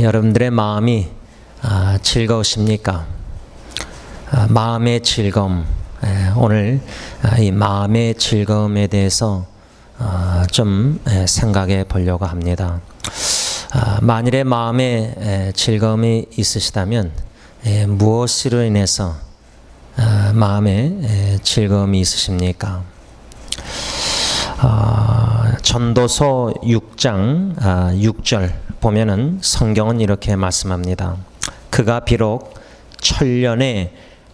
여러분들의 마음이 즐거우십니까? 마음의 즐거움. 오늘 이 마음의 즐거움에 대해서 좀 생각해 보려고 합니다. 만일에 마음에 즐거움이 있으시다면 무엇으로 인해서 마음에 즐거움이 있으십니까? 전도서 6장 6절 보면은 성경은 이렇게 말씀합니다. 그가 비록 천년의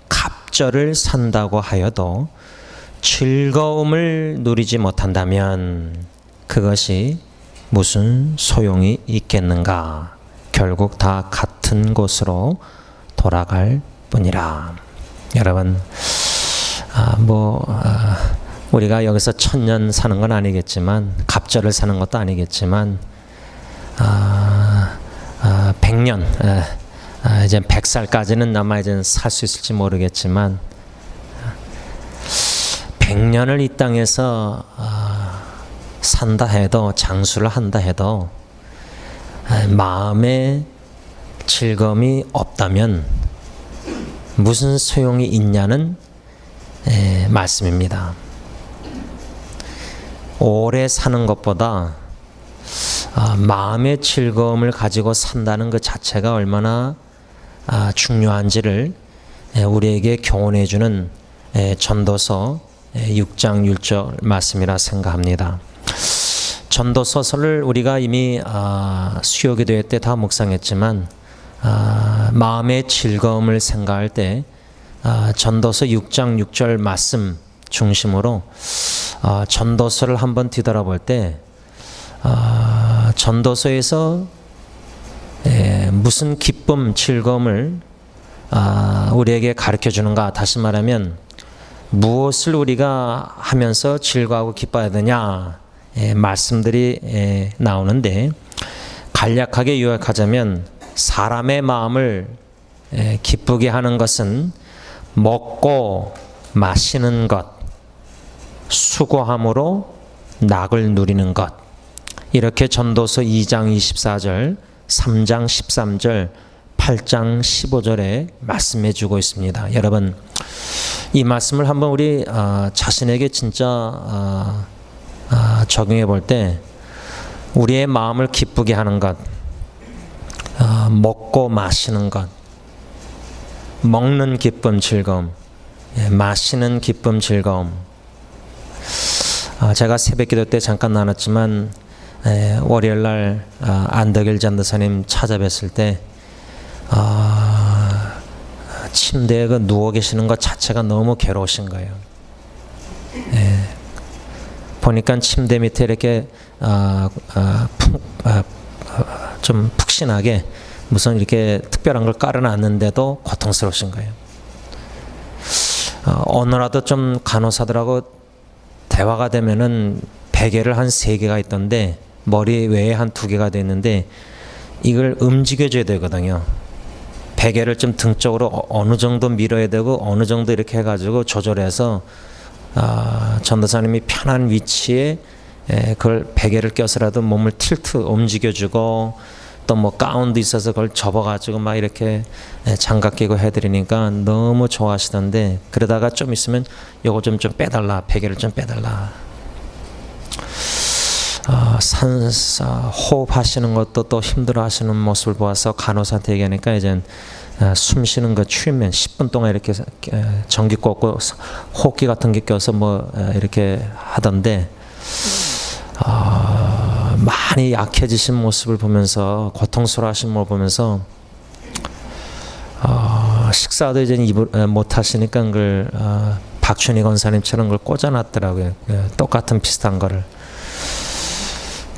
갑절을 산다고 하여도 즐거움을 누리지 못한다면 그것이 무슨 소용이 있겠는가? 결국 다 같은 곳으로 돌아갈 뿐이라. 여러분, 우리가 여기서 천년 사는 건 아니겠지만, 갑절을 사는 것도 아니겠지만, 100년, 이제 100살까지는 아마 이제 살 수 있을지 모르겠지만, 100년을 이 땅에서 산다 해도, 장수를 한다 해도, 마음에 즐거움이 없다면 무슨 소용이 있냐는 말씀입니다. 오래 사는 것보다 마음의 즐거움을 가지고 산다는 것 자체가 얼마나 중요한지를 우리에게 교훈해 주는 전도서 6장 6절 말씀이라 생각합니다. 전도서를 우리가 이미 수요기도회 때 다 묵상했지만 마음의 즐거움을 생각할 때 전도서 6장 6절 말씀 중심으로 전도서를 한번 뒤돌아볼 때 전도서에서 무슨 기쁨, 즐거움을 우리에게 가르쳐 주는가? 다시 말하면 무엇을 우리가 하면서 즐거워하고 기뻐해야 되냐? 말씀들이 나오는데 간략하게 요약하자면 사람의 마음을 기쁘게 하는 것은 먹고 마시는 것, 수고함으로 낙을 누리는 것. 이렇게 전도서 2장 24절, 3장 13절, 8장 15절에 말씀해 주고 있습니다. 여러분, 이 말씀을 한번 우리 자신에게 진짜 적용해 볼 때 우리의 마음을 기쁘게 하는 것, 먹고 마시는 것, 먹는 기쁨, 즐거움, 마시는 기쁨, 즐거움. 제가 새벽기도 때 잠깐 나눴지만 월요일날 안덕일 전도사님 찾아뵀을 때 침대에 누워 계시는 것 자체가 너무 괴로우신 거예요. 보니까 침대 밑에 이렇게 좀 푹신하게 무슨 이렇게 특별한 걸 깔아놨는데도 고통스러우신 거예요. 어느라도 좀 간호사들하고 대화가 되면은 베개를 한 3개가 있던데 머리 외에 한 2개가 돼 있는데 이걸 움직여줘야 되거든요. 베개를 좀 등 쪽으로 어느 정도 밀어야 되고 어느 정도 이렇게 해가지고 조절해서 전도사님이 편한 위치에 그걸 베개를 껴서라도 몸을 틸트 움직여주고 또 뭐 가운도 있어서 그걸 접어가지고 막 이렇게 장갑 끼고 해드리니까 너무 좋아하시던데 그러다가 좀 있으면 요거 좀 빼달라, 베개를 좀 빼달라. 호흡하시는 것도 또 힘들어하시는 모습을 보아서 간호사한테 얘기하니까 이제 숨 쉬는 거 추우면 10분 동안 이렇게 전기 꽂고 호흡기 같은 게 껴서 뭐 이렇게 하던데 많이 약해지신 모습을 보면서 고통스러워하신 모습을 보면서 식사도 이제 못 하시니까 그걸 박춘희 권사님처럼 그걸 꽂아놨더라고요. 똑같은 비슷한 거를.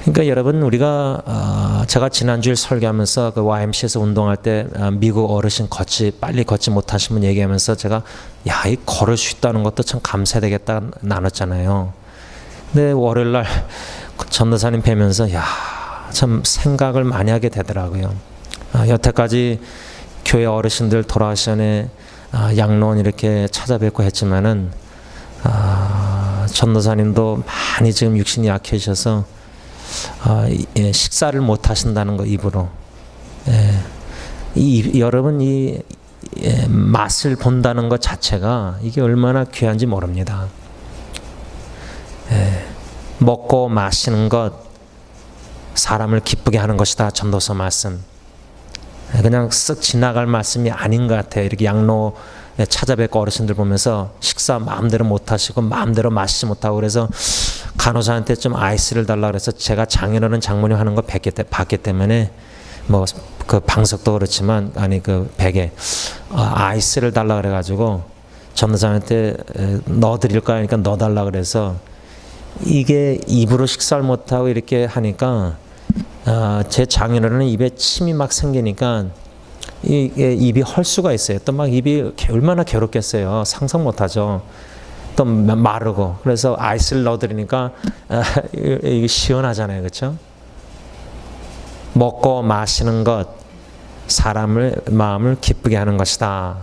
그러니까 여러분 우리가 제가 지난주에 설교하면서 그 YMCA에서 운동할 때 미국 어르신 빨리 걷지 못하신 분 얘기하면서 제가 이 걸을 수 있다는 것도 참 감사해야 되겠다 나눴잖아요. 근데 월요일날 전도사님 뵈면서 참 생각을 많이 하게 되더라고요. 여태까지 교회 어르신들 돌아가시 전에 양로원 이렇게 찾아뵙고 했지만은 전도사님도 많이 지금 육신이 약해지셔서 식사를 못 하신다는 거 입으로. 여러분 이 맛을 본다는 것 자체가 이게 얼마나 귀한지 모릅니다. 먹고 마시는 것 사람을 기쁘게 하는 것이다. 전도서 말씀. 그냥 쓱 지나갈 말씀이 아닌 것 같아요. 이렇게 양로에 찾아뵙고 어르신들 보면서 식사 마음대로 못 하시고 마음대로 마시지 못하고 그래서 간호사한테 좀 아이스를 달라 그래서 제가 장인어른 장모님 하는 거 봤기 때문에 뭐 그 방석도 그렇지만 그 베개 아이스를 달라 그래가지고 전도사한테 넣어드릴까 하니까 넣어달라 그래서 이게 입으로 식사를 못하고 이렇게 하니까 제 장인어른은 입에 침이 막 생기니까 이게 입이 헐 수가 있어요. 또 막 입이 얼마나 괴롭겠어요. 상상 못하죠. 또 마르고 그래서 아이스를 넣어드리니까 이게 시원하잖아요, 그렇죠? 먹고 마시는 것 사람을 마음을 기쁘게 하는 것이다.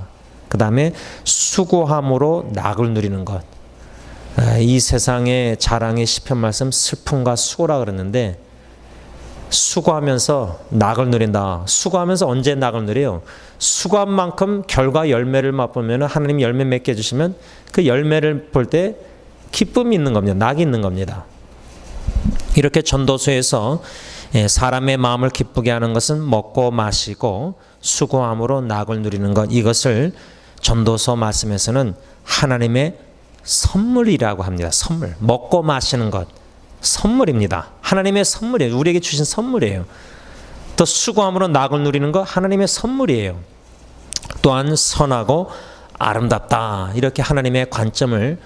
그 다음에 수고함으로 낙을 누리는 것. 이 세상의 자랑의 시편 말씀 슬픔과 수고라 그랬는데 수고하면서 낙을 누린다. 수고하면서 언제 낙을 누려요? 수고한 만큼 결과 열매를 맛보면 하나님 열매 맺게 해주시면 그 열매를 볼 때 기쁨이 있는 겁니다. 낙이 있는 겁니다. 이렇게 전도서에서 사람의 마음을 기쁘게 하는 것은 먹고 마시고 수고함으로 낙을 누리는 것, 이것을 전도서 말씀에서는 하나님의 선물이라고 합니다. 선물. 먹고 마시는 것 선물입니다. 하나님의 선물이에요. 우리에게 주신 선물이에요. 또 수고함으로 낙을 누리는 것 하나님의 선물이에요. 또한 선하고 아름답다. 이렇게 하나님의 관점을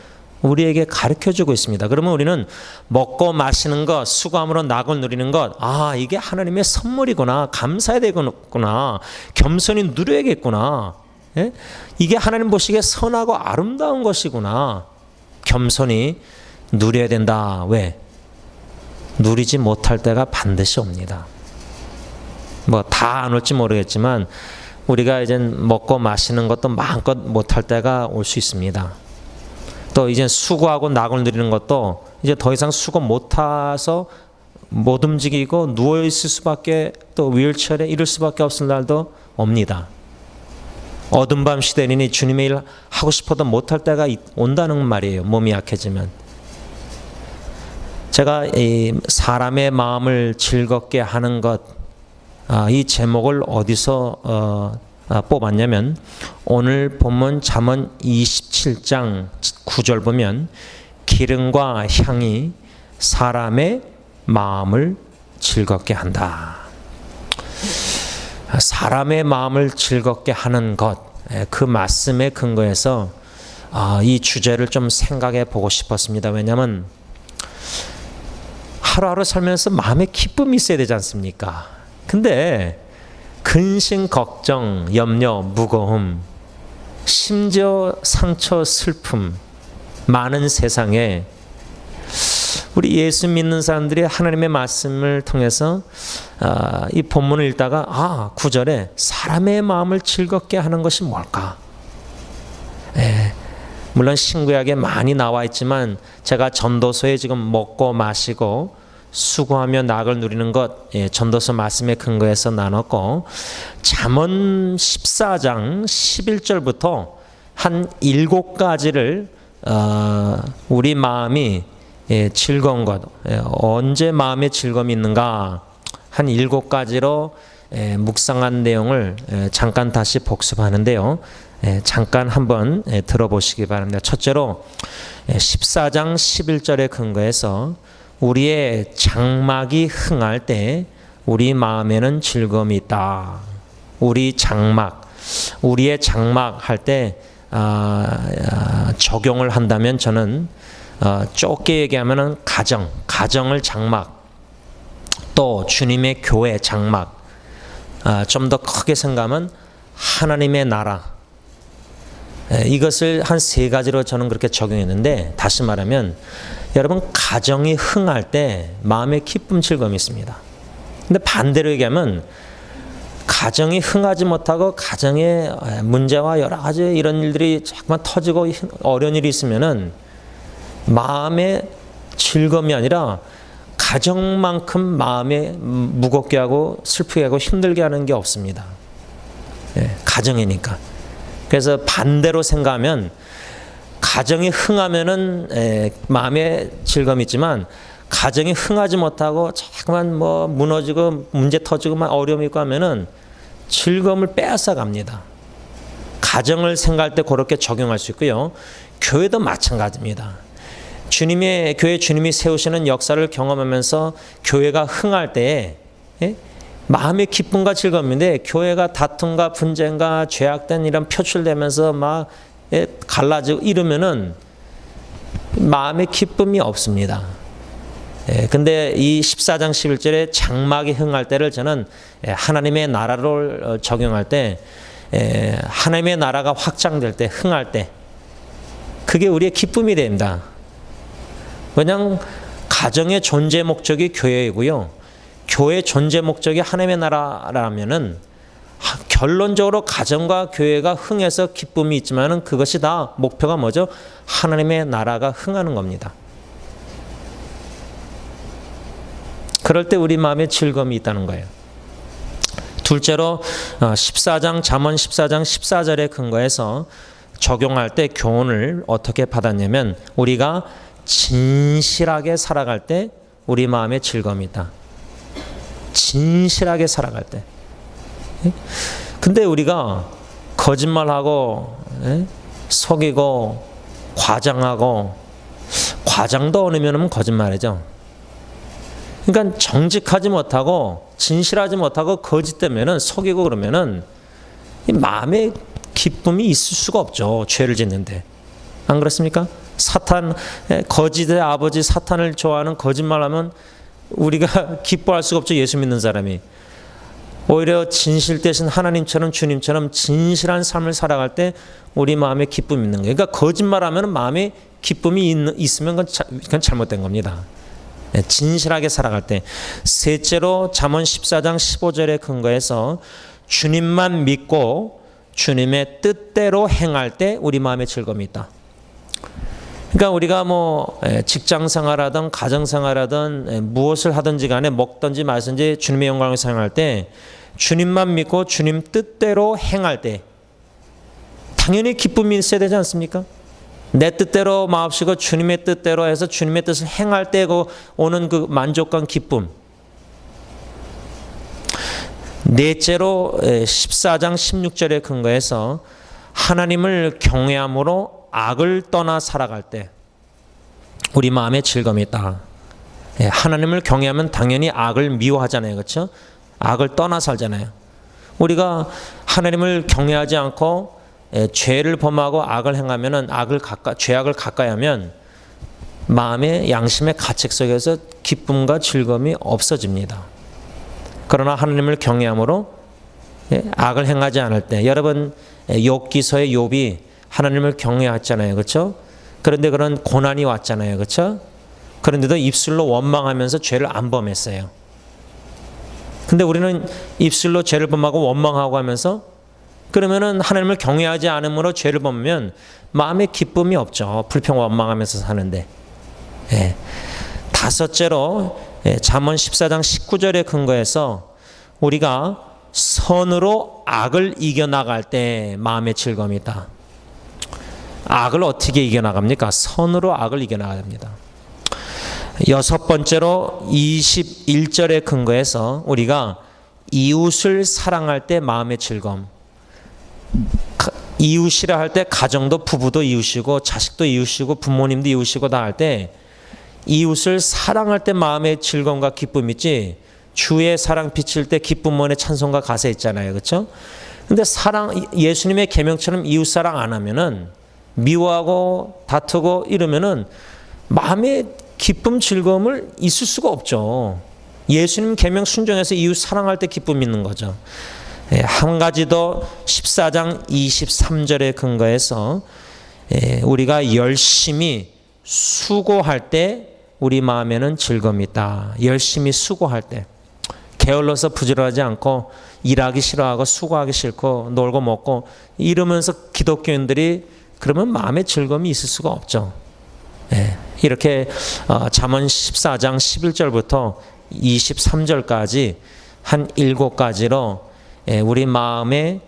우리에게 가르쳐주고 있습니다. 그러면 우리는 먹고 마시는 것, 수고함으로 낙을 누리는 것, 이게 하나님의 선물이구나, 감사해야 되겠구나, 겸손히 누려야겠구나. 이게 하나님 보시기에 선하고 아름다운 것이구나. 겸손히 누려야 된다. 왜? 누리지 못할 때가 반드시 옵니다. 뭐 다 안 올지 모르겠지만 우리가 이제 먹고 마시는 것도 마음껏 못할 때가 올 수 있습니다. 또 이제 수고하고 낙을 누리는 것도 이제 더 이상 수고 못해서 못 움직이고 누워 있을 수밖에, 또 휠체어에 이를 수밖에 없을 날도 옵니다. 어둠 밤 시대니 주님의 일 하고 싶어도 못할 때가 온다는 말이에요. 몸이 약해지면. 제가 이 사람의 마음을 즐겁게 하는 것, 이 제목을 어디서 뽑았냐면 오늘 본문 잠언 27장 9절 보면 기름과 향이 사람의 마음을 즐겁게 한다. 사람의 마음을 즐겁게 하는 것, 그 말씀에 근거해서 이 주제를 좀 생각해 보고 싶었습니다. 왜냐하면 하루하루 살면서 마음에 기쁨이 있어야 되지 않습니까? 근데 근심, 걱정, 염려, 무거움, 심지어 상처, 슬픔 많은 세상에 우리 예수 믿는 사람들이 하나님의 말씀을 통해서 이 본문을 읽다가 9절에 사람의 마음을 즐겁게 하는 것이 뭘까? 물론 신구약에 많이 나와 있지만 제가 전도서에 지금 먹고 마시고 수고하며 낙을 누리는 것, 전도서 말씀에 근거해서 나눴고 잠언 14장 11절부터 한 7가지를 우리 마음이 즐거운 것, 언제 마음에 즐거움이 있는가 한 7가지로 묵상한 내용을 잠깐 다시 복습하는데요. 잠깐 한번 들어보시기 바랍니다. 첫째로 14장 11절에 근거해서 우리의 장막이 흥할 때 우리 마음에는 즐거움이 있다. 우리의 장막 할 때 적용을 한다면 저는 좁게 얘기하면은 가정을 장막, 또 주님의 교회 장막, 좀 더 크게 생각하면 하나님의 나라. 이것을 한 3가지로 저는 그렇게 적용했는데, 다시 말하면 여러분 가정이 흥할 때 마음에 기쁨, 즐거움이 있습니다. 근데 반대로 얘기하면 가정이 흥하지 못하고 가정에 문제와 여러 가지 이런 일들이 자꾸만 터지고 어려운 일이 있으면은 마음에 즐거움이 아니라 가정만큼 마음에 무겁게 하고 슬프게 하고 힘들게 하는 게 없습니다. 가정이니까. 그래서 반대로 생각하면 가정이 흥하면은 마음에 즐거움이 있지만 가정이 흥하지 못하고 자꾸만 뭐 무너지고 문제 터지고 막 어려움이 있고 하면은 즐거움을 빼앗아 갑니다. 가정을 생각할 때 그렇게 적용할 수 있고요. 교회도 마찬가지입니다. 교회 주님이 세우시는 역사를 경험하면서 교회가 흥할 때에 마음의 기쁨과 즐거움인데 교회가 다툼과 분쟁과 죄악된 이런 표출되면서 막 갈라지고 이러면은 마음의 기쁨이 없습니다. 근데 이 14장 11절에 장막이 흥할 때를 저는 하나님의 나라를 적용할 때 하나님의 나라가 확장될 때 흥할 때 그게 우리의 기쁨이 됩니다. 그냥 가정의 존재 목적이 교회이고요. 교회 존재 목적이 하나님의 나라라면은 결론적으로 가정과 교회가 흥해서 기쁨이 있지만은 그것이 다 목표가 뭐죠? 하나님의 나라가 흥하는 겁니다. 그럴 때 우리 마음에 즐거움이 있다는 거예요. 둘째로 14장 잠언 14장 14절에 근거해서 적용할 때 교훈을 어떻게 받았냐면 우리가 진실하게 살아갈 때 우리 마음에 즐거움이 있다. 진실하게 살아갈 때. 근데 우리가 거짓말하고 속이고 과장하고 과장도 어느 면은 거짓말이죠. 그러니까 정직하지 못하고 진실하지 못하고 거짓되면은 속이고 그러면은 이 마음에 기쁨이 있을 수가 없죠. 죄를 짓는데. 안 그렇습니까? 거짓의 아버지 사탄을 좋아하는 거짓말하면 우리가 기뻐할 수가 없죠. 예수 믿는 사람이. 오히려 진실 대신 하나님처럼 주님처럼 진실한 삶을 살아갈 때 우리 마음에 기쁨이 있는 거예요. 그러니까 거짓말하면 마음에 기쁨이 있으면 그건 잘못된 겁니다. 진실하게 살아갈 때. 셋째로 잠언 14장 15절에 근거해서 주님만 믿고 주님의 뜻대로 행할 때 우리 마음에 즐거움이 있다. 그러니까 우리가 뭐 직장 생활하든 가정 생활하든 무엇을 하든지 간에 먹든지 마시든지 주님의 영광을 사용할 때 주님만 믿고 주님 뜻대로 행할 때 당연히 기쁨이 있어야 되지 않습니까? 내 뜻대로 마옵시고 주님의 뜻대로 해서 주님의 뜻을 행할 때 오는 그 만족감 기쁨. 넷째로 14장 16절에 근거해서 하나님을 경외함으로 악을 떠나 살아갈 때 우리 마음에 즐거움이 있다. 하나님을 경외하면 당연히 악을 미워하잖아요. 그렇죠? 악을 떠나 살잖아요. 우리가 하나님을 경외하지 않고 죄를 범하고 악을 행하면은 죄악을 가까이 하면 마음의 양심의 가책 속에서 기쁨과 즐거움이 없어집니다. 그러나 하나님을 경외함으로 악을 행하지 않을 때 여러분 욥기서의 욥이 하나님을 경외했잖아요. 그렇죠? 그런데 그런 고난이 왔잖아요. 그렇죠? 그런데도 입술로 원망하면서 죄를 안 범했어요. 근데 우리는 입술로 죄를 범하고 원망하고 하면서 그러면은 하나님을 경외하지 않음으로 죄를 범하면 마음에 기쁨이 없죠. 불평 원망하면서 사는데. 다섯째로 잠언 14장 19절에 근거해서 우리가 선으로 악을 이겨나갈 때 마음의 즐거움이 있다. 악을 어떻게 이겨나갑니까? 선으로 악을 이겨나가야 됩니다. 여섯 번째로 21절에 근거해서 우리가 이웃을 사랑할 때 마음의 즐거움. 이웃이라 할 때 가정도 부부도 이웃이고 자식도 이웃이고 부모님도 이웃이고 다 할 때 이웃을 사랑할 때 마음의 즐거움과 기쁨이 있지 주의 사랑 비칠 때 기쁨 원의 찬송과 가사 있잖아요. 그렇죠? 근데 예수님의 계명처럼 이웃 사랑 안 하면은 미워하고 다투고 이러면은 마음의 기쁨 즐거움을 있을 수가 없죠. 예수님 계명 순종해서 이웃 사랑할 때 기쁨이 있는 거죠. 한 가지 더 14장 23절에 근거해서 우리가 열심히 수고할 때 우리 마음에는 즐거움이 있다. 열심히 수고할 때 게을러서 부지런하지 않고 일하기 싫어하고 수고하기 싫고 놀고 먹고 이러면서 기독교인들이 그러면 마음에 즐거움이 있을 수가 없죠. 이렇게 잠언 14장 11절부터 23절까지 한 7가지로 우리 마음에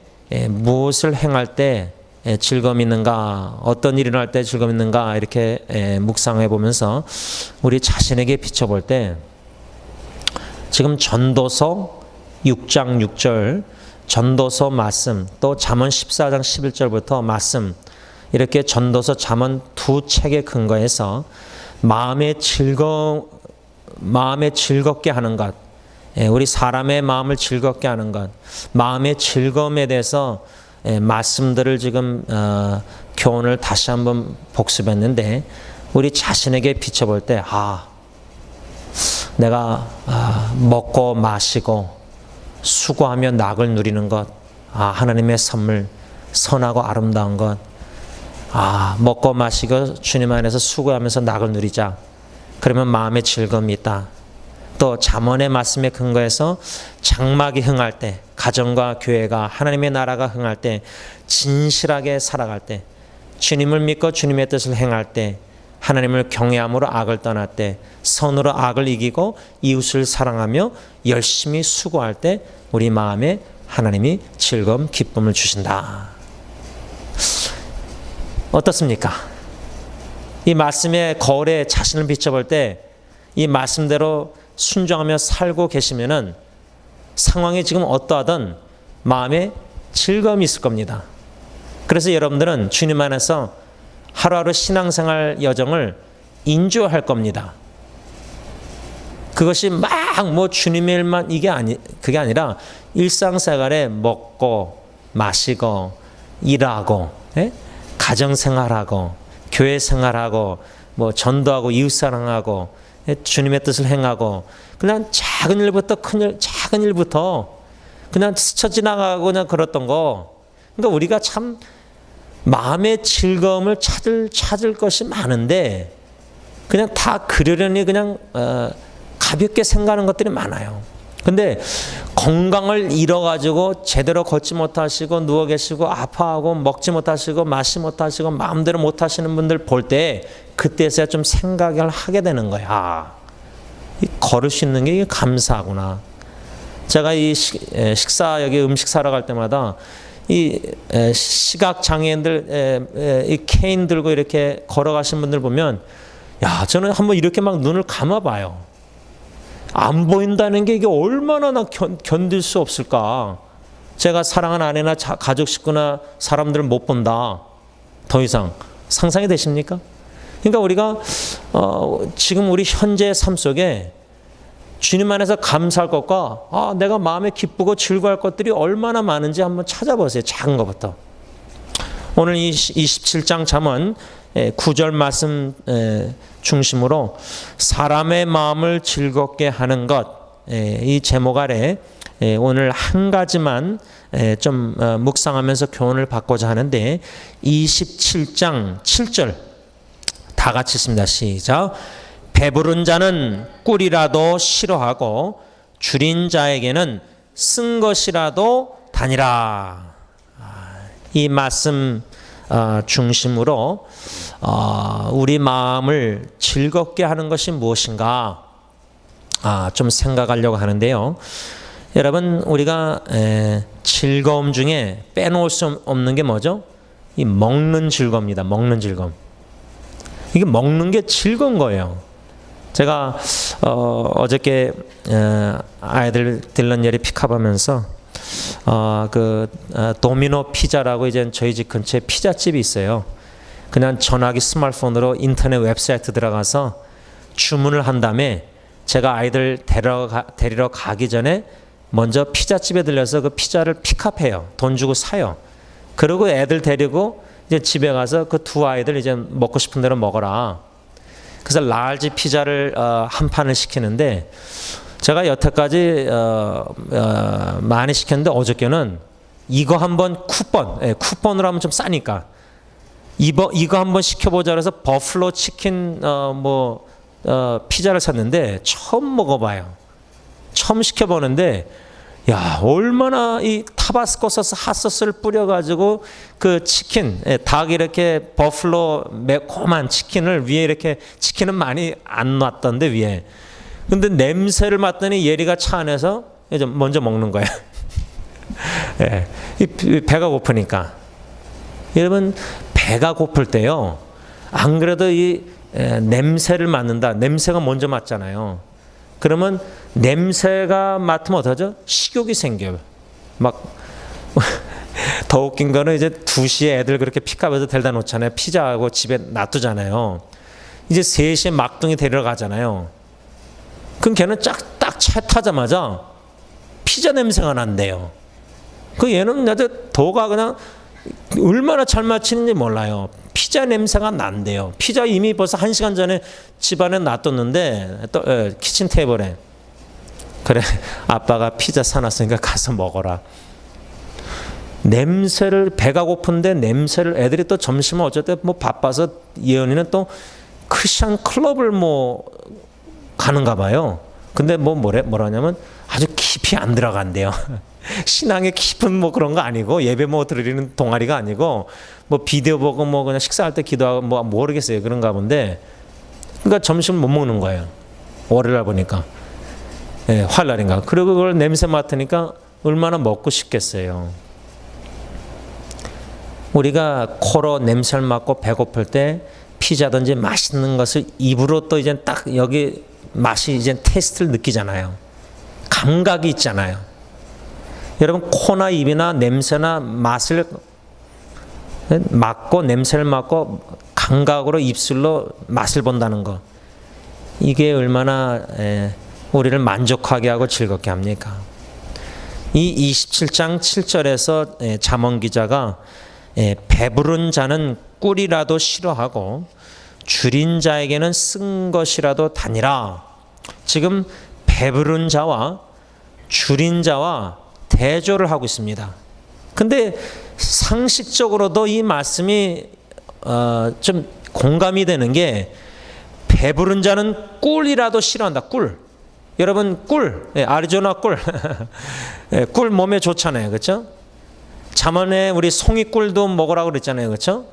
무엇을 행할 때 즐거움이 있는가, 어떤 일을 할 때 즐거움이 있는가 이렇게 묵상해 보면서 우리 자신에게 비춰볼 때 지금 전도서 6장 6절, 전도서 말씀, 또 잠언 14장 11절부터 말씀, 이렇게 전도서 잠언 두 책에 근거해서 마음에 즐겁게 하는 것, 우리 사람의 마음을 즐겁게 하는 것, 마음의 즐거움에 대해서 말씀들을 지금 교훈을 다시 한번 복습했는데 우리 자신에게 비춰볼 때 내가 먹고 마시고 수고하며 낙을 누리는 것, 하나님의 선물, 선하고 아름다운 것, 먹고 마시고 주님 안에서 수고하면서 낙을 누리자. 그러면 마음에 즐거움이 있다. 또 잠언의 말씀에 근거해서 장막이 흥할 때, 가정과 교회가, 하나님의 나라가 흥할 때, 진실하게 살아갈 때, 주님을 믿고 주님의 뜻을 행할 때, 하나님을 경외함으로 악을 떠날 때, 선으로 악을 이기고 이웃을 사랑하며 열심히 수고할 때 우리 마음에 하나님이 즐거움, 기쁨을 주신다. 어떻습니까? 이 말씀의 거울에 자신을 비춰볼 때 이 말씀대로 순종하며 살고 계시면은 상황이 지금 어떠하든 마음에 즐거움이 있을 겁니다. 그래서 여러분들은 주님 안에서 하루하루 신앙생활 여정을 인조할 겁니다. 그것이 막 주님의 일만 그게 아니라 일상생활에 먹고 마시고 일하고 가정생활하고 교회생활하고 전도하고 이웃사랑하고 주님의 뜻을 행하고 그냥 작은 일부터 작은 일부터 그냥 스쳐 지나가고 그냥 그랬던 거. 그러니까 우리가 참 마음의 즐거움을 찾을 것이 많은데 그냥 다 그러려니 그냥 가볍게 생각하는 것들이 많아요. 근데 건강을 잃어가지고 제대로 걷지 못하시고 누워 계시고 아파하고 먹지 못하시고 마시지 못하시고 마음대로 못하시는 분들 볼 때 그때서야 좀 생각을 하게 되는 거야. 걸을 수 있는 게 감사하구나. 제가 이 식사 여기 음식 사러 갈 때마다 이 시각 장애인들 이 케인 들고 이렇게 걸어가신 분들 보면 저는 한번 이렇게 막 눈을 감아봐요. 안 보인다는 게 이게 얼마나 견딜 수 없을까. 제가 사랑하는 아내나 가족 식구나 사람들을 못 본다. 더 이상 상상이 되십니까? 그러니까 우리가 지금 우리 현재의 삶 속에 주님 안에서 감사할 것과 내가 마음에 기쁘고 즐거워할 것들이 얼마나 많은지 한번 찾아보세요. 작은 것부터. 오늘 27장 잠언 9절 말씀 중심으로 사람의 마음을 즐겁게 하는 것, 이 제목 아래 오늘 한 가지만 좀 묵상하면서 교훈을 받고자 하는데 27장 7절 다 같이 읽습니다. 시작. 배부른 자는 꿀이라도 싫어하고 줄인 자에게는 쓴 것이라도 다니라. 이 말씀 중심으로 우리 마음을 즐겁게 하는 것이 무엇인가 좀 생각하려고 하는데요. 여러분 우리가 즐거움 중에 빼놓을 수 없는 게 뭐죠? 이 먹는 즐거움입니다. 먹는 즐거움. 이게 먹는 게 즐거운 거예요. 제가 어저께 아이들 딜런예리 픽업하면서 도미노 피자라고 이제 저희 집 근처에 피자집이 있어요. 그냥 전화기 스마트폰으로 인터넷 웹사이트 들어가서 주문을 한 다음에 제가 아이들 데리러 가기 전에 먼저 피자집에 들려서 그 피자를 픽업해요. 돈 주고 사요. 그리고 애들 데리고 이제 집에 가서 그 두 아이들 이제 먹고 싶은 대로 먹어라. 그래서 라지 피자를 한 판을 시키는데 제가 여태까지 많이 시켰는데 어저께는 이거 한번 쿠폰으로 하면 좀 싸니까 이거 한번 시켜보자 그래서 버플로 치킨 피자를 샀는데 처음 먹어봐요. 처음 시켜보는데 야, 얼마나 이 타바스코 소스 핫소스를 뿌려가지고 그 치킨, 닭 이렇게 버플로 매콤한 치킨을 위에 이렇게 치킨은 많이 안 놨던데 위에. 근데 냄새를 맡더니 예리가 차 안에서 이제 먼저 먹는 거야. 예, 배가 고프니까. 여러분 배가 고플 때요. 안 그래도 이 냄새를 맡는다. 냄새가 먼저 맡잖아요. 그러면 냄새가 맡으면 어떡하죠? 식욕이 생겨요. 막 더 웃긴 거는 이제 2시에 애들 그렇게 픽업해서 데려다 놓잖아요. 피자하고 집에 놔두잖아요. 이제 3시에 막둥이 데리러 가잖아요. 그럼 걔는 딱 차 타자마자 피자 냄새가 난대요. 그 얘는 아주 도가 그냥 얼마나 잘 맞히는지 몰라요. 피자 냄새가 난대요. 피자 이미 벌써 1시간 전에 집안에 놔뒀는데 또 키친 테이블에. 그래, 아빠가 피자 사놨으니까 가서 먹어라. 냄새를, 배가 고픈데 냄새를, 애들이 또 점심을 어쨌든 뭐 바빠서 예언이는 또 크리스천 클럽을 뭐 가는가 봐요. 근데 뭐라냐면 아주 깊이 안 들어간대요. 신앙의 깊은 뭐 그런 거 아니고, 예배 뭐 드리는 동아리가 아니고, 뭐 비디오 보고 뭐 그냥 식사할 때 기도하고 뭐 모르겠어요. 그런가 본데, 그러니까 점심을 못 먹는 거예요. 월요일 보니까. 예, 화요일인가. 그리고 그걸 냄새 맡으니까 얼마나 먹고 싶겠어요. 우리가 코로 냄새를 맡고 배고플 때 피자든지 맛있는 것을 입으로 또 이제 딱 여기 맛이 이제 테스트를 느끼잖아요. 감각이 있잖아요. 여러분 코나 입이나 냄새나 맛을 맡고 냄새를 맡고 감각으로 입술로 맛을 본다는 거, 이게 얼마나 우리를 만족하게 하고 즐겁게 합니까? 이 27장 7절에서 잠언 기자가 배부른 자는 꿀이라도 싫어하고 줄인 자에게는 쓴 것이라도 다니라. 지금 배부른 자와 줄인 자와 대조를 하고 있습니다. 근데 상식적으로도 이 말씀이 좀 공감이 되는 게, 배부른 자는 꿀이라도 싫어한다. 꿀. 여러분 꿀, 아리조나 꿀. 꿀 몸에 좋잖아요. 그렇죠? 잠언에 우리 송이꿀도 먹으라고 그랬잖아요. 그렇죠?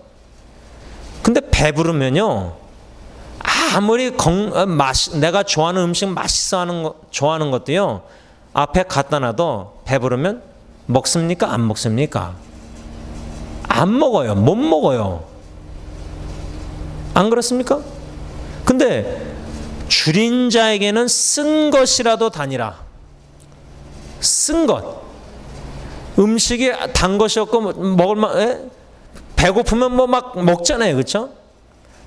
근데 배부르면요, 아무리 내가 좋아하는 음식 좋아하는 것도요, 앞에 갖다 놔도 배부르면 먹습니까? 안 먹습니까? 안 먹어요. 못 먹어요. 안 그렇습니까? 근데 줄인 자에게는 쓴 것이라도 다니라. 쓴 것. 음식이 단 것이 없고 먹을만, 배고프면 뭐 막 먹잖아요. 그렇죠?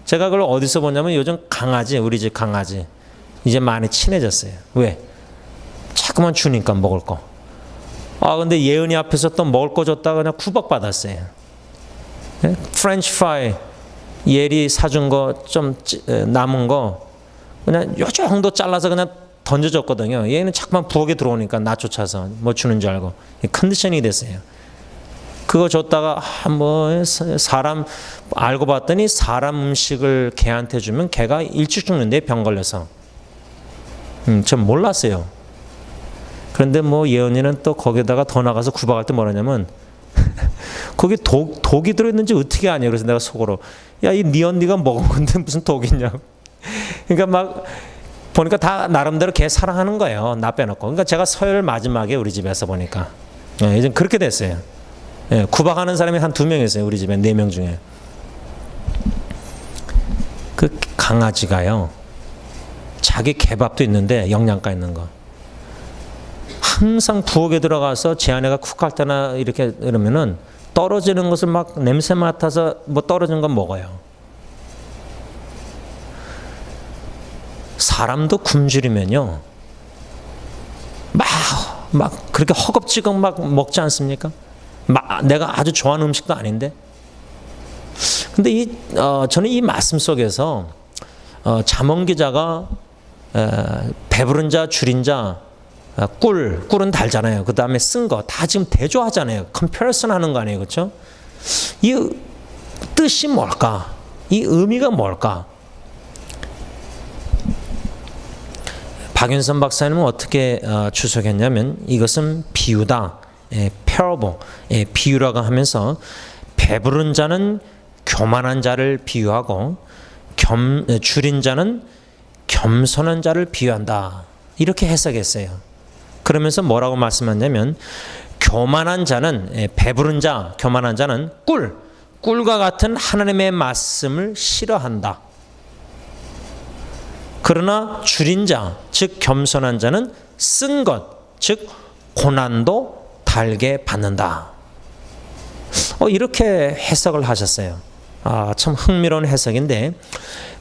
제가 그걸 어디서 보냐면 요즘 강아지, 우리 집 강아지 이제 많이 친해졌어요. 왜? 자꾸만 주니까 먹을 거. 근데 예은이 앞에서 또 먹을 거 줬다가 그냥 구박받았어요. 프렌치 프라이 예리 사준 거 좀 남은 거 그냥 요 정도 잘라서 그냥 던져줬거든요. 얘는 자꾸만 부엌에 들어오니까 나 쫓아서 뭐 주는 줄 알고 컨디션이 됐어요. 그거 줬다가 뭐 사람 알고 봤더니 사람 음식을 개한테 주면 개가 일찍 죽는데, 병 걸려서. 전 몰랐어요. 그런데 뭐 예언이는 또 거기다가 더 나가서 구박할 때 뭐라냐면 거기 독이 들어있는지 어떻게 아냐. 그래서 내가 속으로, 야, 이 네 언니가 먹은 건데 무슨 독이 있냐고. 그러니까 막 보니까 다 나름대로 개 사랑하는 거예요. 나 빼놓고. 그러니까 제가 서열 마지막에 우리 집에서 보니까 이제 그렇게 됐어요. 구박하는 사람이 한 2명 있어요. 우리 집에 4명 중에. 그 강아지가요, 자기 개밥도 있는데 영양가 있는 거 항상 부엌에 들어가서 제 아내가 쿡할 때나 이렇게 이러면은 떨어지는 것을 막 냄새 맡아서 뭐 떨어진 건 먹어요. 사람도 굶주리면요, 막 그렇게 허겁지겁 막 먹지 않습니까? 내가 아주 좋아하는 음식도 아닌데. 근데 저는 이 말씀 속에서 잠언 기자가 배부른 자, 줄인 자, 꿀은 달잖아요. 그 다음에 쓴 거 다 지금 대조하잖아요. 컴패러슨 하는 거 아니에요. 그렇죠? 이 뜻이 뭘까? 이 의미가 뭘까? 박윤선 박사님은 어떻게 주석했냐면 이것은 비유다, parable, 비유라고 하면서 배부른 자는 교만한 자를 비유하고 줄인 자는 겸손한 자를 비유한다. 이렇게 해석했어요. 그러면서 뭐라고 말씀하냐면 교만한 자는 배부른 자, 교만한 자는 꿀과 같은 하나님의 말씀을 싫어한다. 그러나 줄인 자, 즉 겸손한 자는 쓴 것, 즉 고난도 달게 받는다. 이렇게 해석을 하셨어요. 참 흥미로운 해석인데,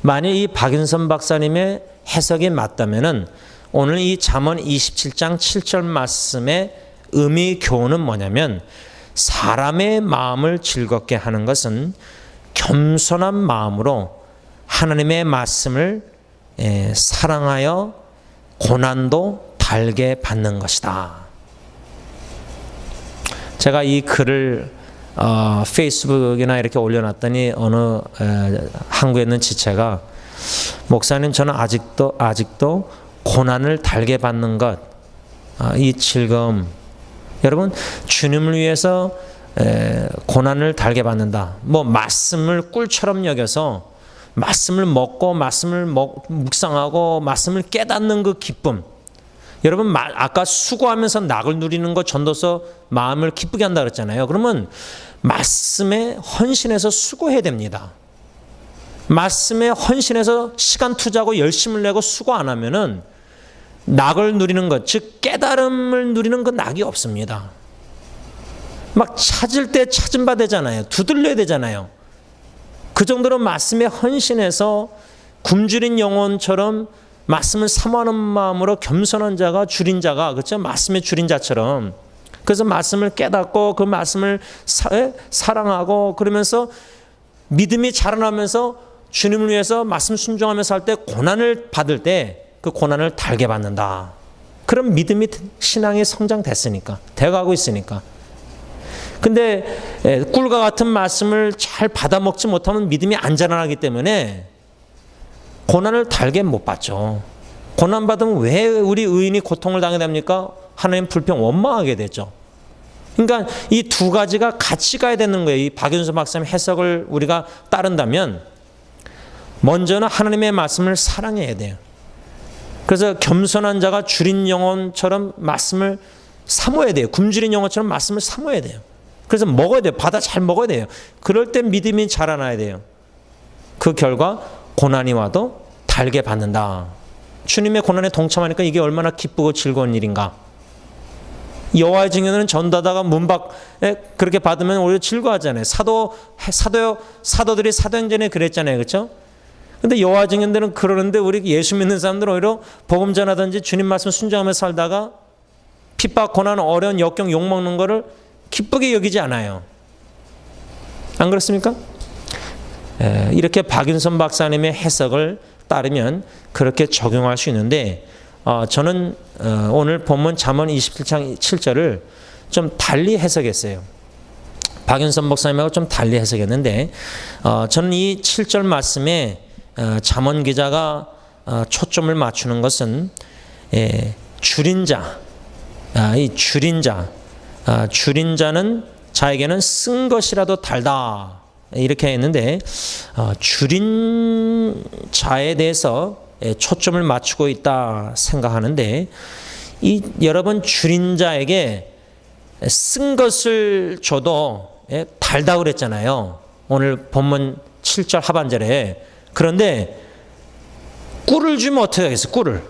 만약 이 박윤선 박사님의 해석이 맞다면은 오늘 이 잠언 27장 7절 말씀의 의미 교훈은 뭐냐면, 사람의 마음을 즐겁게 하는 것은 겸손한 마음으로 하나님의 말씀을 사랑하여 고난도 달게 받는 것이다. 제가 이 글을 페이스북이나 이렇게 올려놨더니 어느 한국에 있는 지체가, 목사님 저는 아직도 고난을 달게 받는 것, 이 즐거움, 여러분 주님을 위해서 고난을 달게 받는다. 말씀을 꿀처럼 여겨서 말씀을 먹고 말씀을 묵상하고 말씀을 깨닫는 그 기쁨. 여러분 아까 수고하면서 낙을 누리는 거 전도서 마음을 기쁘게 한다 그랬잖아요. 그러면 말씀에 헌신해서 수고해야 됩니다. 말씀에 헌신해서 시간 투자하고 열심을 내고 수고 안 하면은 낙을 누리는 것, 즉 깨달음을 누리는 그 낙이 없습니다. 막 찾을 때 찾은 바 되잖아요. 두들려야 되잖아요. 그 정도로 말씀에 헌신해서 굶주린 영혼처럼 말씀을 사모하는 마음으로 겸손한 자가, 줄인 자가, 그렇죠? 말씀의 줄인 자처럼. 그래서 말씀을 깨닫고 그 말씀을 사랑하고 그러면서 믿음이 자라나면서 주님을 위해서 말씀 순종하면서 할 때 고난을 받을 때 그 고난을 달게 받는다. 그럼 믿음이, 신앙이 성장됐으니까, 되어가고 있으니까. 근데 꿀과 같은 말씀을 잘 받아먹지 못하면 믿음이 안 자라나기 때문에 고난을 달게 못 받죠. 고난 받으면 왜 우리 의인이 고통을 당해야 됩니까? 하나님 불평 원망하게 되죠. 그러니까 이 두 가지가 같이 가야 되는 거예요. 이 박윤수 박사님 해석을 우리가 따른다면 먼저는 하나님의 말씀을 사랑해야 돼요. 그래서 겸손한 자가 줄인 영혼처럼 말씀을 사모해야 돼요. 굶주린 영혼처럼 말씀을 사모해야 돼요. 그래서 먹어야 돼요. 받아 잘 먹어야 돼요. 그럴 때 믿음이 자라나야 돼요. 그 결과 고난이 와도 달게 받는다. 주님의 고난에 동참하니까 이게 얼마나 기쁘고 즐거운 일인가. 여호와의 증인은 전도하다가 문밖에 그렇게 받으면 오히려 즐거워하잖아요. 사도들이 사도행전에 그랬잖아요. 그렇죠? 근데 여호와 증인들은 그러는데 우리 예수 믿는 사람들은 오히려 복음 전하든지 주님 말씀 순종하며 살다가 핍박, 고난, 어려운 역경, 욕먹는 거를 기쁘게 여기지 않아요. 안 그렇습니까? 이렇게 박윤선 박사님의 해석을 따르면 그렇게 적용할 수 있는데, 저는 오늘 본문 잠언 27장 7절을 좀 달리 해석했어요. 박윤선 목사님하고 좀 달리 해석했는데, 저는 이 7절 말씀에 잠언 기자가 초점을 맞추는 것은 줄인 자, 이 줄인 자는 자에게는 쓴 것이라도 달다, 이렇게 했는데 줄인 자에 대해서 초점을 맞추고 있다 생각하는데, 여러분 줄인 자에게 쓴 것을 줘도 달다 그랬잖아요. 오늘 본문 7절 하반절에. 그런데 꿀을 주면 어떻게 하겠어요? 꿀을.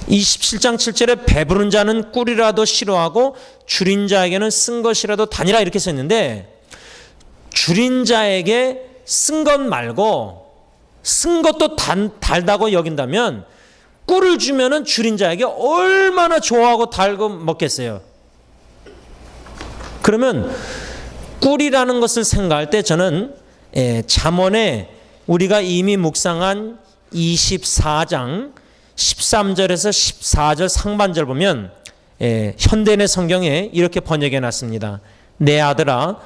27장 7절에 배부른 자는 꿀이라도 싫어하고 줄인 자에게는 쓴 것이라도 다니라, 이렇게 썼는데, 줄인 자에게 쓴 것 말고 쓴 것도 달다고 여긴다면 꿀을 주면은 줄인 자에게 얼마나 좋아하고 달고 먹겠어요. 그러면 꿀이라는 것을 생각할 때 저는 잠언에 우리가 이미 묵상한 24장 13절에서 14절 상반절 보면 현대인의 성경에 이렇게 번역해 놨습니다. 내 아들아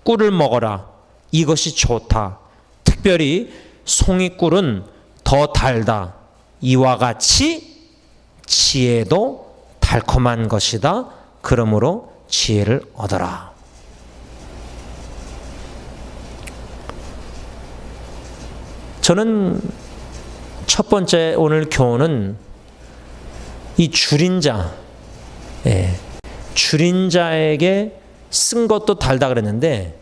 꿀을 먹어라. 이것이 좋다. 특별히 송이꿀은 더 달다. 이와 같이 지혜도 달콤한 것이다. 그러므로 지혜를 얻어라. 저는 첫 번째 오늘 교훈은 이 줄인 자, 줄인 자에게 쓴 것도 달다 그랬는데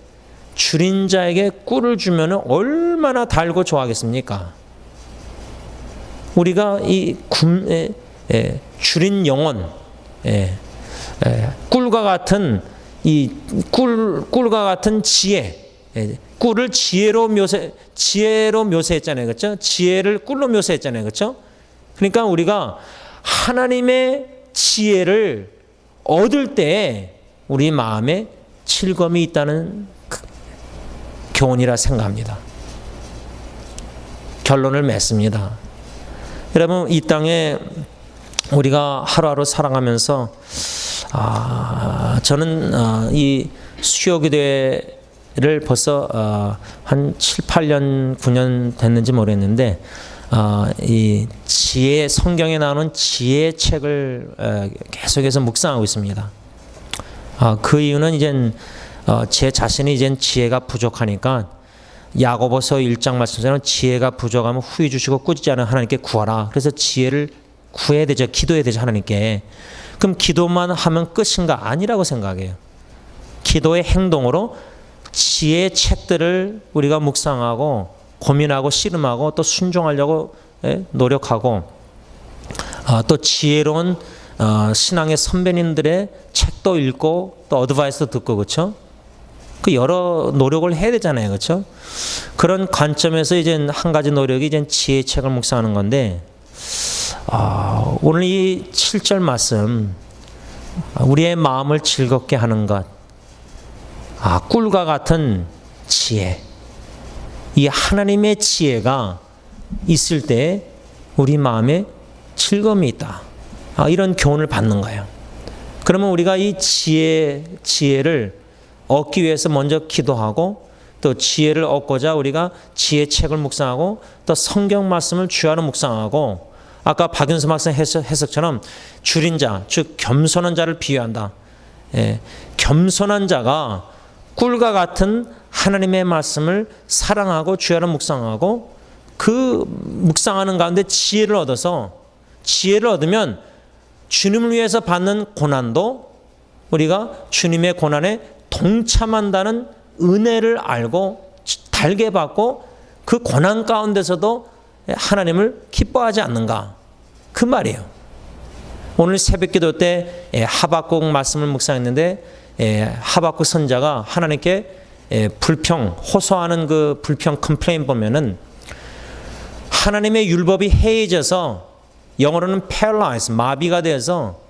줄인 자에게 꿀을 주면 얼마나 달고 좋아하겠습니까? 우리가 이 줄인 영혼, 꿀과 같은 이 꿀과 같은 지혜, 꿀을 지혜로 묘사했잖아요, 그렇죠? 지혜를 꿀로 묘사했잖아요, 그렇죠? 그러니까 우리가 하나님의 지혜를 얻을 때 우리 마음에 즐거움이 있다는 교훈이라 생각합니다. 결론을 맺습니다. 여러분, 이 땅에 우리가 하루하루 살아가면서 저는 이 수요기도회를 벌써 한 7, 8년, 9년 됐는지 모르겠는데 이 지혜, 성경에 나오는 지혜 책을 계속해서 묵상하고 있습니다. 그 이유는 이젠 제 자신이 이젠 지혜가 부족하니까 야고보서 1장 말씀처럼 지혜가 부족하면 후히 주시고 꾸짖지 않은 하나님께 구하라. 그래서 지혜를 구해야 되죠. 기도해야 되죠, 하나님께. 그럼 기도만 하면 끝인가? 아니라고 생각해요. 기도의 행동으로 지혜의 책들을 우리가 묵상하고 고민하고 씨름하고 또 순종하려고 노력하고 또 지혜로운 신앙의 선배님들의 책도 읽고 또 어드바이스도 듣고, 그렇죠? 그 여러 노력을 해야 되잖아요, 그렇죠? 그런 관점에서 이제 한 가지 노력이 이제 지혜 책을 묵상하는 건데 오늘 이 7절 말씀, 우리의 마음을 즐겁게 하는 것, 꿀과 같은 지혜, 이 하나님의 지혜가 있을 때 우리 마음에 즐거움이 있다. 이런 교훈을 받는 거예요. 그러면 우리가 이 지혜를 얻기 위해서 먼저 기도하고 또 지혜를 얻고자 우리가 지혜책을 묵상하고 또 성경 말씀을 주야로 묵상하고 아까 박윤수 박사 해석처럼 줄인 자, 즉 겸손한 자를 비유한다. 겸손한 자가 꿀과 같은 하나님의 말씀을 사랑하고 주야로 묵상하고 그 묵상하는 가운데 지혜를 얻어서 지혜를 얻으면 주님을 위해서 받는 고난도 우리가 주님의 고난에 동참한다는 은혜를 알고 달게 받고 그 고난 가운데서도 하나님을 기뻐하지 않는가, 그 말이에요. 오늘 새벽기도 때 하박국 말씀을 묵상했는데 하박국 선자가 하나님께 호소하는 그 불평 컴플레인 보면은 하나님의 율법이 해이져서 영어로는 paralyzed, 마비가 돼서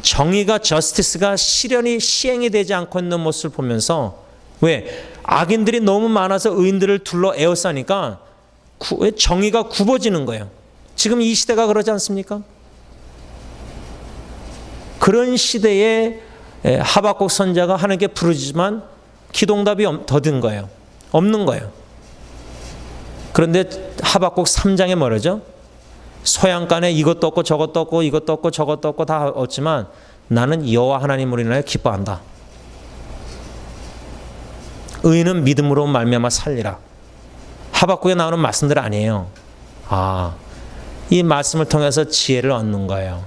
정의가 justice가 실현이 시행이 되지 않고 있는 모습을 보면서 왜? 악인들이 너무 많아서 의인들을 둘러 에워싸니까 정의가 굽어지는 거예요. 지금 이 시대가 그러지 않습니까? 그런 시대에 하박국 선자가 하나님께 부르지만 기도응답이 더딘 거예요. 없는 거예요. 그런데 하박국 3장에 뭐라죠? 소양간에 이것도 없고 저것도 없고 이것도 없고 저것도 없고 다 없지만 나는 여호와 하나님으로 인하여 기뻐한다. 의인은 믿음으로 말미암아 살리라. 하박국에 나오는 말씀들 아니에요. 이 말씀을 통해서 지혜를 얻는 거예요.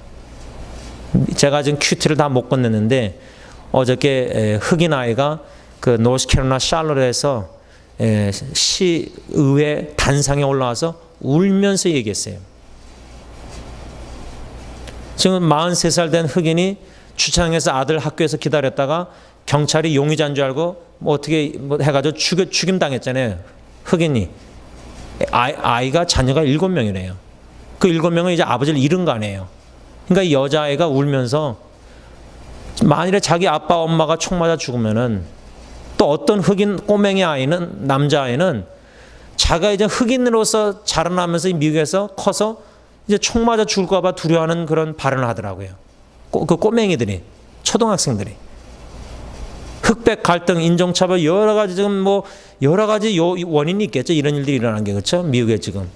제가 지금 큐티를 다 못 건넸는데 어저께 흑인 아이가 그 노스캐롤라이나 샬롯에서 시의회 단상에 올라와서 울면서 얘기했어요. 지금 43살 된 흑인이 주차장에서 아들 학교에서 기다렸다가 경찰이 용의자인 줄 알고 어떻게 해가지고 죽임 당했잖아요. 흑인이. 아이가 자녀가 7명이래요. 그 7명은 이제 아버지를 잃은 거 아니에요. 그러니까 이 여자아이가 울면서 만일에 자기 아빠 엄마가 총 맞아 죽으면은 또 어떤 흑인 꼬맹이 아이는, 남자아이는 자기가 이제 흑인으로서 자라나면서 미국에서 커서 이제 총 맞아 죽을까 봐 두려워하는 그런 발언을 하더라고요. 그 꼬맹이들이, 초등학생들이. 흑백 갈등, 인종차별 여러 가지 여러 가지 원인이 있겠죠. 이런 일들이 일어난 게, 그렇죠? 미국에 지금.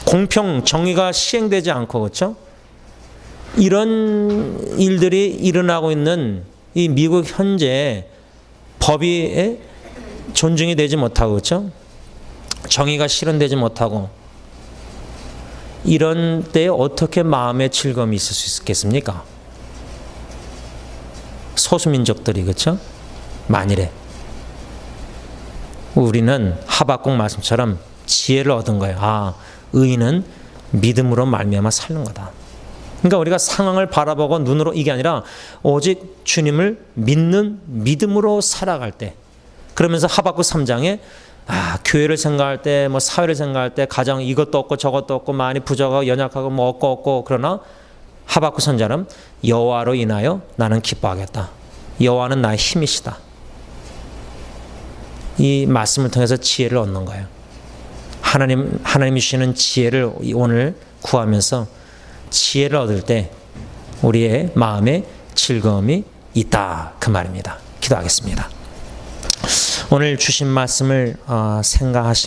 공평, 정의가 시행되지 않고, 그렇죠? 이런 일들이 일어나고 있는 이 미국 현재 법이 존중이 되지 못하고, 그렇죠? 정의가 실현되지 못하고, 이런 때에 어떻게 마음의 즐거움이 있을 수 있겠습니까? 소수민족들이, 그렇죠? 만일에 우리는 하박국 말씀처럼 지혜를 얻은 거예요. 아, 의인은 믿음으로 말미암아 사는 거다. 그러니까 우리가 상황을 바라보고 눈으로 이게 아니라 오직 주님을 믿는 믿음으로 살아갈 때, 그러면서 하박국 3장에 교회를 생각할 때, 뭐 사회를 생각할 때, 가정 이것도 없고 저것도 없고 많이 부족하고 연약하고 뭐 없고 그러나 하박국 선자는 여호와로 인하여 나는 기뻐하겠다. 여호와는 나의 힘이시다. 이 말씀을 통해서 지혜를 얻는 거예요. 하나님이 주시는 지혜를 오늘 구하면서 지혜를 얻을 때 우리의 마음에 즐거움이 있다, 그 말입니다. 기도하겠습니다. 오늘 주신 말씀을 생각하시